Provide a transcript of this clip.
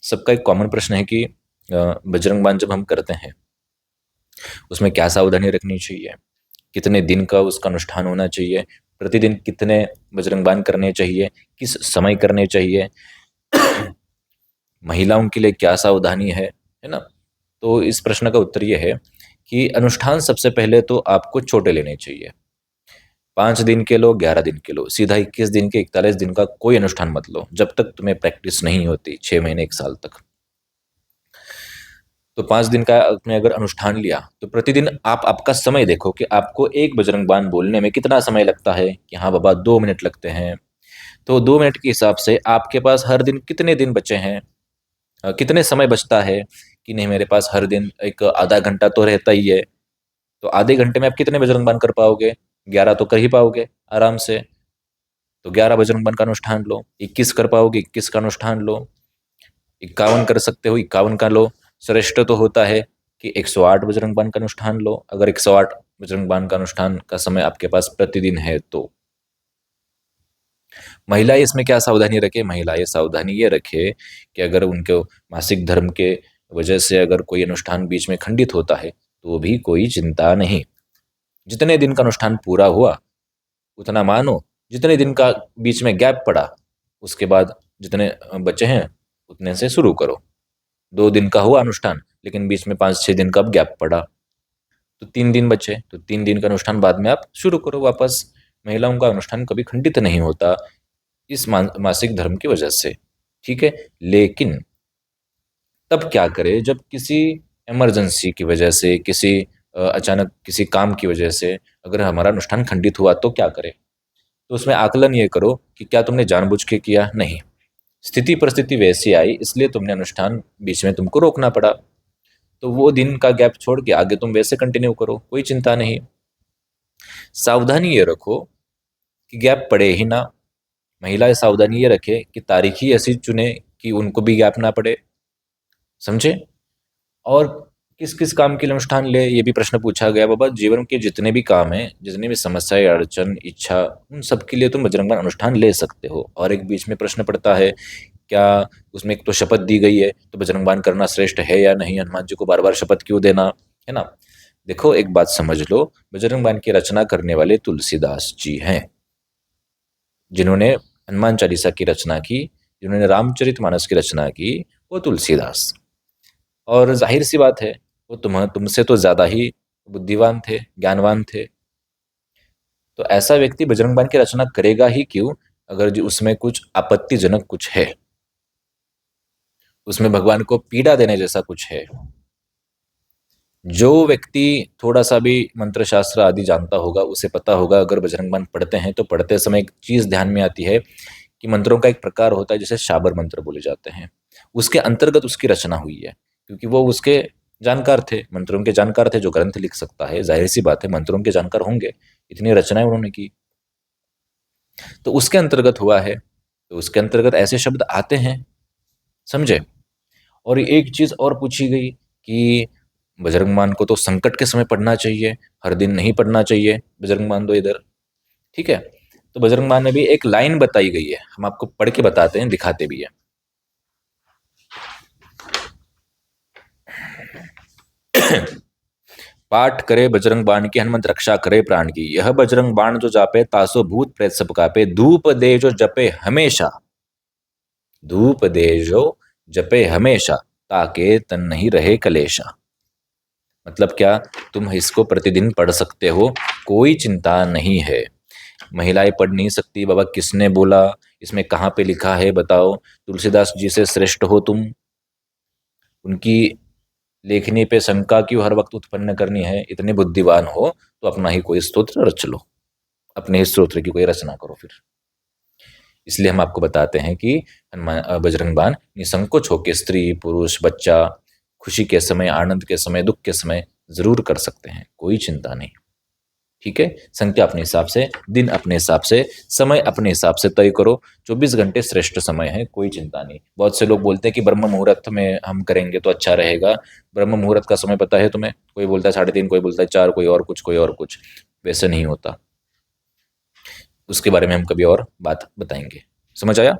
सबका एक कॉमन प्रश्न है कि बजरंग बाण जब हम करते हैं उसमें क्या सावधानी रखनी चाहिए, कितने दिन का उसका अनुष्ठान होना चाहिए, प्रतिदिन कितने बजरंग बाण करने चाहिए, किस समय करने चाहिए, महिलाओं के लिए क्या सावधानी है ना। तो इस प्रश्न का उत्तर ये है कि अनुष्ठान सबसे पहले तो आपको छोटे लेने चाहिए। 5 दिन के लो, 11 दिन के लो, सीधा 21 दिन के, 41 दिन का कोई अनुष्ठान मत लो जब तक तुम्हें प्रैक्टिस नहीं होती, 6 महीने 1 साल तक। तो 5 दिन का आपने अगर अनुष्ठान लिया तो प्रतिदिन आप आपका समय देखो कि आपको एक बजरंग बाण बोलने में कितना समय लगता है, कि हाँ बाबा 2 मिनट लगते हैं। तो 2 मिनट के हिसाब से आपके पास हर दिन कितने दिन बचे हैं, कितने समय बचता है, कि नहीं मेरे पास हर दिन एक आधा घंटा तो रहता ही है। तो आधे घंटे में आप कितने बजरंग बाण कर पाओगे, 11 तो कर ही पाओगे आराम से। तो 11 बजरंग बाण का अनुष्ठान लो। 21 कर पाओगे, 21 का अनुष्ठान लो। 51 कर सकते हो, 51 का लो। श्रेष्ठ तो होता है कि 108 बजरंग बाण का अनुष्ठान लो, अगर 108 बजरंग बाण का अनुष्ठान का समय आपके पास प्रतिदिन है तो। महिलाएं इसमें क्या सावधानी रखे, महिलाएं सावधानी ये रखे कि अगर उनके मासिक धर्म के वजह से अगर कोई अनुष्ठान बीच में खंडित होता है तो भी कोई चिंता नहीं। जितने दिन का अनुष्ठान पूरा हुआ उतना मानो, जितने दिन का बीच में गैप पड़ा उसके बाद जितने बचे हैं उतने से शुरू करो। 2 दिन का हुआ अनुष्ठान लेकिन बीच में 5-6 दिन का अब गैप पड़ा तो 3 दिन बचे, तो 3 दिन का अनुष्ठान बाद में आप शुरू करो वापस। महिलाओं का अनुष्ठान कभी खंडित नहीं होता इस मासिक धर्म की वजह से, ठीक है। लेकिन तब क्या करें जब किसी इमरजेंसी की वजह से, किसी अचानक किसी काम की वजह से अगर हमारा अनुष्ठान खंडित हुआ तो क्या करें। तो उसमें आकलन ये करो कि क्या तुमने जानबूझ के किया, नहीं, स्थिति परिस्थिति वैसी आई इसलिए तुमने अनुष्ठान बीच में तुमको रोकना पड़ा। तो वो दिन का गैप छोड़ के आगे तुम वैसे कंटिन्यू करो, कोई चिंता नहीं। सावधानी ये रखो कि गैप पड़े ही ना। महिलाएं सावधानी ये रखे कि तारीख ही ऐसी चुने कि उनको भी गैप ना पड़े, समझे। और किस किस काम के लिए अनुष्ठान ले ये भी प्रश्न पूछा गया। बाबा जीवन के जितने भी काम हैं, जितनी भी समस्याएं, अड़चन, इच्छा, उन सब के लिए तुम बजरंग बाण अनुष्ठान ले सकते हो। और एक बीच में प्रश्न पड़ता है क्या उसमें एक तो शपथ दी गई है तो बजरंग बाण करना श्रेष्ठ है या नहीं, हनुमान जी को बार बार शपथ क्यों देना, है ना। देखो एक बात समझ लो, बजरंग बाण की रचना करने वाले तुलसीदास जी हैं, जिन्होंने हनुमान चालीसा की रचना की, जिन्होंने रामचरितमानस की रचना की, वो तुलसीदास। और जाहिर सी बात है वो तुमसे तो ज्यादा ही बुद्धिवान थे, ज्ञानवान थे। तो ऐसा व्यक्ति बजरंग बाण की रचना करेगा ही क्यों अगर जो उसमें कुछ आपत्तिजनक कुछ है, उसमें भगवान को पीड़ा देने जैसा कुछ है। जो व्यक्ति थोड़ा सा भी मंत्र शास्त्र आदि जानता होगा उसे पता होगा अगर बजरंग बाण पढ़ते हैं तो पढ़ते समय एक चीज ध्यान में आती है कि मंत्रों का एक प्रकार होता है जिसे शाबर मंत्र बोले जाते हैं, उसके अंतर्गत उसकी रचना हुई है। क्योंकि वो उसके जानकार थे, मंत्रों के जानकार थे, जो ग्रंथ लिख सकता है जाहिर सी बात है मंत्रों के जानकार होंगे, इतनी रचनाएं उन्होंने की। तो उसके अंतर्गत हुआ है, तो उसके अंतर्गत ऐसे शब्द आते हैं, समझे। और एक चीज और पूछी गई कि बजरंग बाण को तो संकट के समय पढ़ना चाहिए, हर दिन नहीं पढ़ना चाहिए बजरंग बाण, दो इधर, ठीक है। तो बजरंग बाण में भी एक लाइन बताई गई है, हम आपको पढ़ के बताते हैं, दिखाते भी है। पाठ करे बजरंग बाण की, हनुमंत रक्षा करे प्राण की, यह बजरंग बाण जो जापे तासो भूत प्रेत सब कापे, धूप दे जो जपे हमेशा, धूप दे जो जपे हमेशा, ताके तन नहीं रहे कलेशा। मतलब क्या, तुम इसको प्रतिदिन पढ़ सकते हो, कोई चिंता नहीं है। महिलाएं पढ़ नहीं सकती, बाबा किसने बोला, इसमें कहाँ पे लिखा है बताओ। तुलसीदास जी से श्रेष्ठ हो तुम, उनकी लेखनी पे शंका क्यों हर वक्त उत्पन्न करनी है। इतने बुद्धिवान हो तो अपना ही कोई स्तोत्र रच लो, अपने ही स्तोत्र की कोई रचना करो फिर। इसलिए हम आपको बताते हैं कि हनुमान बजरंग बाण निसंकोच होकर स्त्री पुरुष बच्चा खुशी के समय, आनंद के समय, दुख के समय जरूर कर सकते हैं, कोई चिंता नहीं, ठीक है। संख्या अपने हिसाब से, दिन अपने हिसाब से, समय अपने हिसाब से तय करो। 24 घंटे श्रेष्ठ समय है, कोई चिंता नहीं। बहुत से लोग बोलते हैं कि ब्रह्म मुहूर्त में हम करेंगे तो अच्छा रहेगा। ब्रह्म मुहूर्त का समय पता है तुम्हें? कोई बोलता है 3:30, कोई बोलता है 4, कोई और कुछ, कोई और कुछ। वैसे नहीं होता, उसके बारे में हम कभी और बात बताएंगे। समझ आया?